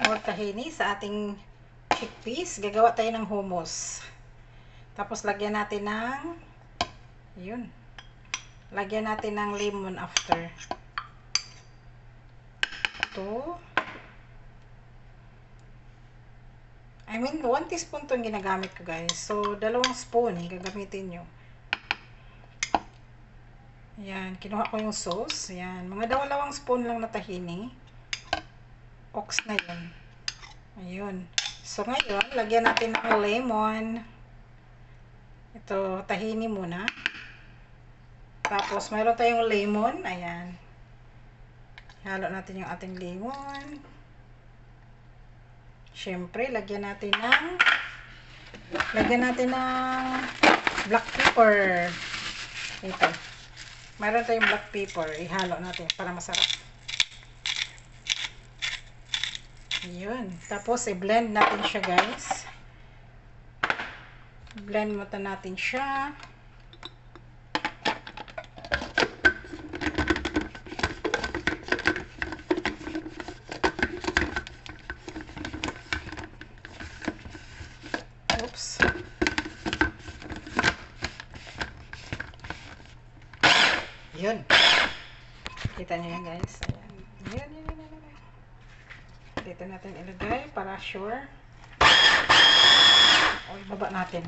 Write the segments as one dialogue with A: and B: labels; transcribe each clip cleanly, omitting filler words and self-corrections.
A: More tahini sa ating chickpeas. Gagawa tayo ng hummus. Tapos lagyan natin ng lagyan natin ng lemon after. Ito. 1 teaspoon itong ginagamit ko, guys. So, 2 spoon gagamitin nyo. Ayan, kinuha ko yung sauce. Ayan, mga 2 spoon lang na tahini. Ox na yun. Ayun. So, ngayon, lagyan natin ng lemon. Ito, tahini muna. Tapos, mayroon tayong lemon. Ayan. Halo natin yung ating lemon. Siyempre, lagyan natin ng black pepper. Ito. Mayroon tayong black pepper. Ihalo natin para masarap. Yun. Tapos, i-blend natin siya, guys. Blend muna natin siya. Oops. Yun. Kita nyo yan, guys. Ayan. Yan. Dito natin ilagay para sure. O, ibaba natin.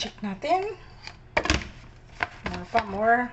A: Check natin. More.